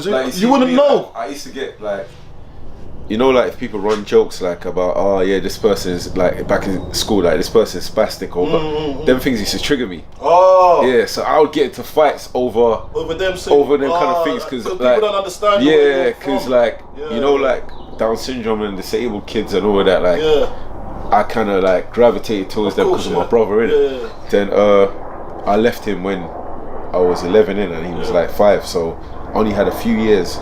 because Like, you wouldn't know. I used to get like, you know, like if people run jokes like about, oh yeah, this person's like back in school, like this person's spastic, or them things used to trigger me. Oh, Yeah, so I would get into fights over them kind of things because people like, don't understand. yeah, because like you know, yeah. like Down syndrome and disabled kids and all of that, like Yeah, I kind of like gravitated towards them because of my brother, innit? Yeah. Then I left him when I was 11 in and he was like 5, so I only had a few years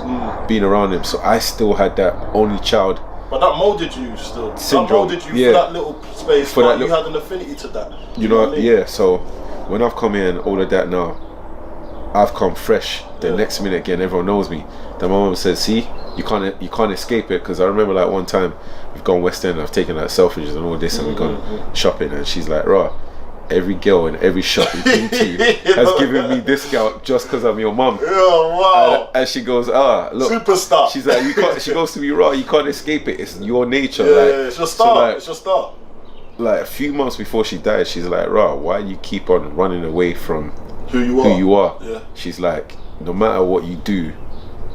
being around him, so I still had that only child. But that molded you still. Syndrome. That molded you for that little space. For that you had an affinity to that. You know what I mean? Yeah. So when I've come here and all of that now, I've come fresh. The next minute again, everyone knows me. Then my mum said, "See, you can't escape it." Because I remember like one time we've gone West End, I've taken like selfies and all this, and we've gone shopping, and she's like, "Rah, every girl in every shop you've been to has given me discount just because I'm your mum." Oh wow! And she goes, look, superstar. She's like, you can't. She goes to me, "Rah, you can't escape it. It's your nature." Yeah, like, it's your star. So like, it's your star. Like a few months before she died, she's like, "Rah, why do you keep on running away from who you are?" Yeah. She's like, no matter what you do,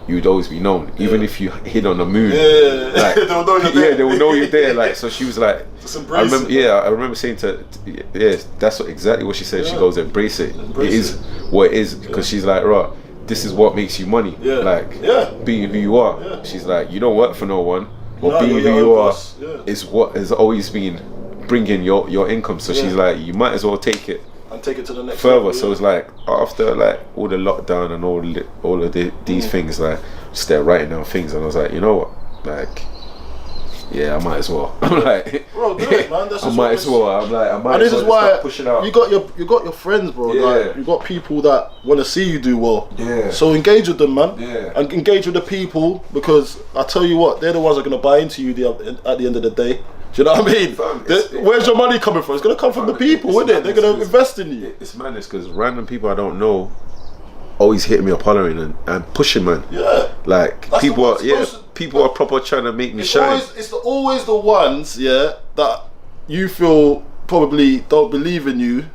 you would always be known, even if you hid on the moon. Yeah, like, they will know you're there. Yeah, they will know you're there. Like, so she was like, just embrace it. Yeah, I remember saying to, that's exactly what she said. She goes, embrace it. It is what it is, because she's like, "Rah, this is what makes you money." Yeah. Like, being who you are. Yeah. She's like, you don't work for no one, but being who you are is what has always been bringing your income. So she's like, you might as well take it and take it to the next further. level, So it's like after like all the lockdown and all of these things, like just there writing down things, and I was like, you know what, like, yeah, I might as well. I'm like, bro, do it, man. That's I might as well. I'm like, I might. And as this well is why pushing out. you got your friends, bro. Yeah. Like, you got people that want to see you do well. Yeah. So engage with them, man. Yeah. And engage with the people, because I tell you what, they're the ones that are gonna buy into you at the end of the day. Do you know what I mean? Where's your money coming from? It's gonna come from the people, isn't it? They're gonna invest in you. It's madness because random people I don't know always hitting me up, hollering and pushing, man. Yeah. Like That's people are proper trying to make me shine. It's always the ones, that you feel probably don't believe in you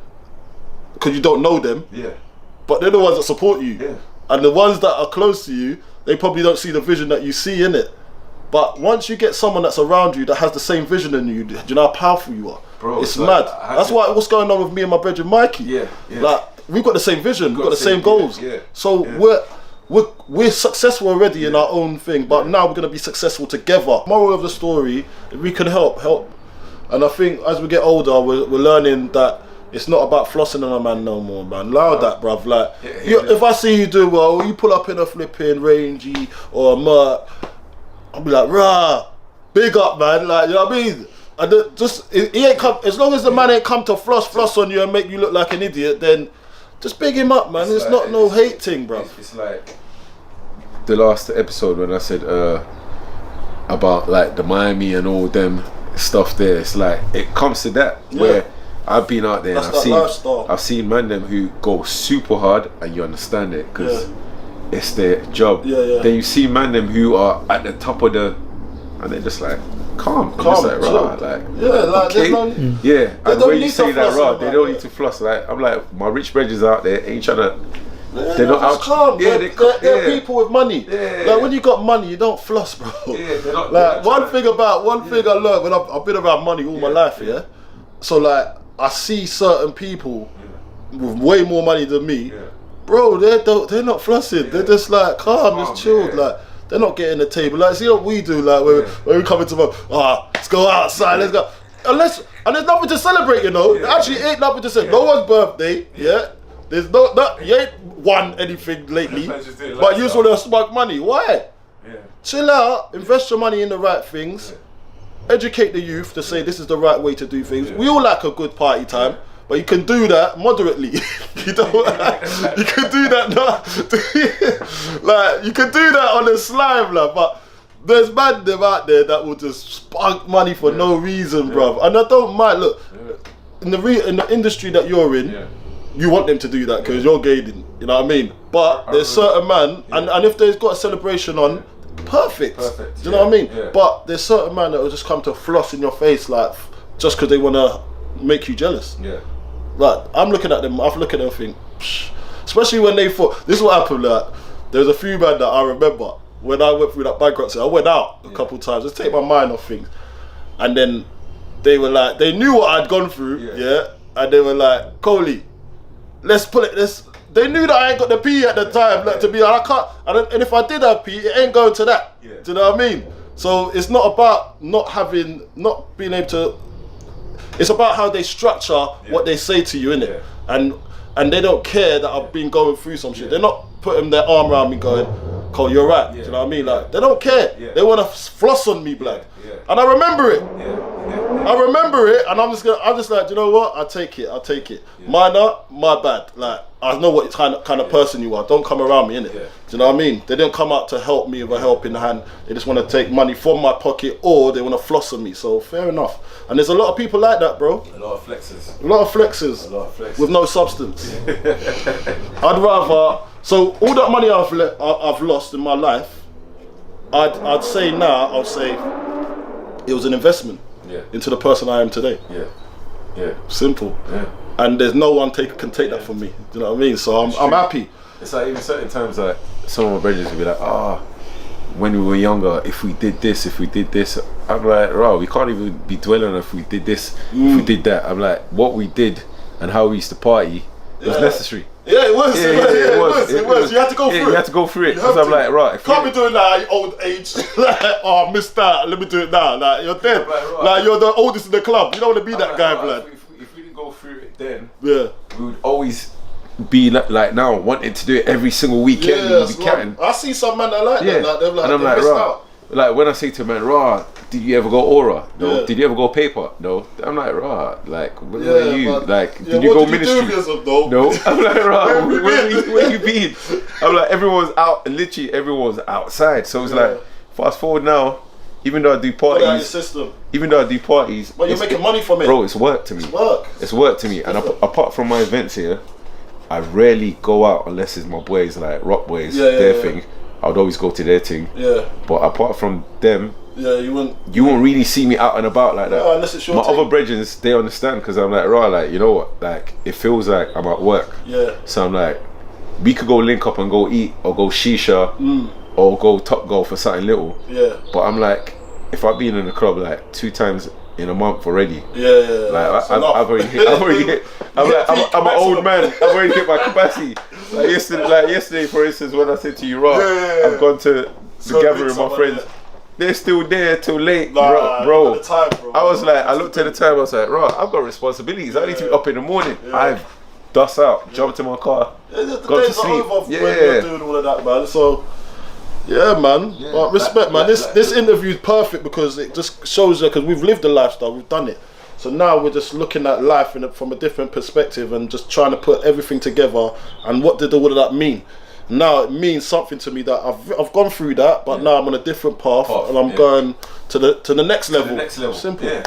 because you don't know them. Yeah. But they're the ones that support you. Yeah. And the ones that are close to you, they probably don't see the vision that you see in it. But once you get someone that's around you that has the same vision in you, do you know how powerful you are? Bro, it's mad. That's what's going on with me and my brother Mikey. Yeah. Like, we've got the same vision, we've got the same goals. Yeah. So we're successful already in our own thing, but now we're gonna be successful together. Moral of the story, we can help. And I think as we get older, we're learning that it's not about flossing on a man no more, man. Allow that, bruv. Like, if I see you do well, you pull up in a flipping Rangy or a Merc, I'll be like, "Rah, big up, man." Like, you know what I mean? And he ain't come, as long as the man ain't come to floss on you and make you look like an idiot, then just big him up, man. It's not no hate thing, bruv. It's like the last episode when I said about like the Miami and all them stuff there. It's like it comes to that where I've been out there and I've seen man them who go super hard and you understand it because it's their job. Then you see man them who are at the top of and they're just like calm. Just like, "Rah," like, okay. And when you say that, "Rah," they don't need to floss. Like, I'm like, my rich bridges out there ain't trying to. They're not out. Calm. They're people with money. Like, when you got money, you don't floss, bro. They're not, like, one thing I learned when I've been around money all my life. So like, I see certain people with way more money than me, bro. They're not flossing. They're just like calm, just chilled. Like, they're not getting the table. Like, see what we do. Like, when we come into let's go outside. Let's go. And there's nothing to celebrate, you know. Actually, ain't nothing to celebrate. No one's birthday. There's you ain't won anything lately, but you just want to smoke money. Why? Chill out, invest your money in the right things, educate the youth to say this is the right way to do things. We all like a good party time, but you can do that moderately. You don't. You can do that like, you can do that on a slime, like, but there's man them out there that will just spunk money for no reason, bruv. And I don't mind. Look, in the industry that you're in. You want them to do that because you're gaining, you know what I mean? But there's certain man, and if they've got a celebration on, perfect. Do you know what I mean? But there's certain man that will just come to floss in your face, like, just because they want to make you jealous. Like, I'm looking at them, I've looked at them and think, especially when they thought, this is what happened, like, there's a few man that I remember when I went through that bankruptcy. I went out a couple times just take my mind off things, and then they were like, they knew what I'd gone through, and they were like, Coley, let's pull it. They knew that I ain't got the P at the time, like, to be honest, I can't. And if I did have P, it ain't going to that. Do you know what I mean? So it's not about not being able to. It's about how they structure what they say to you, innit? And they don't care that I've been going through some shit. They're not putting their arm around me going, Cole, you're right. Do you know what I mean? Like, they don't care. They want to floss on me, blood. And I remember it. I remember it, and I'm just like, you know what? I'll take it. Minor, my bad. Like, I know what kind of person you are. Don't come around me, innit? Do you know what I mean? They didn't come out to help me with a helping hand. They just want to take money from my pocket, or they want to floss on me. So fair enough. And there's a lot of people like that, bro. A lot of flexes. With no substance. I'd rather. So all that money I've lost in my life, I'd say now, I'll say it was an investment into the person I am today. Simple. And there's no one can take that from me. Do you know what I mean? So I'm happy. It's like even certain times, like some of my brothers will be like, when we were younger, if we did this, I'm like, right, we can't even be dwelling on if we did this, if we did that. I'm like, what we did and how we used to party was necessary. Yeah, it was. It was. You had to go through it. You had to go through it. Because I'm like, right. Can't be doing that at your old age. Like, I missed that. Let me do it now. Like, you're dead. Like, you're the oldest in the club. You don't want to be that guy, blood. If we didn't go through it then, we would always be like now wanting to do it every single weekend. I see some man that like that. Like, they're like, and I'm like, right. Like when I say to a man, raw, did you ever go Aura? No. Did you ever go Paper? No. I'm like, raw. Like, where are you? Like, did you go Ministry? No. I'm like, raw. Where you been? I'm like, everyone's out. Literally, everyone's outside. So it's like, fast forward now. Even though I do parties, but you're making money from it, bro. It's work to me. It's work to me. And apart from my events here, I rarely go out unless it's my boys, like Rock Boys, their thing. I would always go to their thing. But apart from them, you won't really see me out and about like that. No, unless it's your my thing. other brethren, they understand because I'm like, right, like, you know what? Like, it feels like I'm at work. So I'm like, we could go link up and go eat or go shisha or go Top Golf for something little. But I'm like, if I've been in the club like 2 times in a month already. Like I've already hit. I'm an old man. I've already hit my capacity. Like yesterday, for instance, when I said to you, Rob, I've gone to the gathering with my friends. They're still there till late, bro. I was like, I looked at the time. I was like, Rob, I've got responsibilities. I need to be up in the morning. I've dust out, jumped in my car, gone to sleep. When you're doing all of that, man. So. Yeah, man. But respect, man. This interview is perfect because it just shows you, because we've lived the lifestyle, we've done it. So now we're just looking at life from a different perspective and just trying to put everything together. And what did all of that mean? Now it means something to me that I've gone through that, but now I'm on a different path and I'm going to the next level. Simple.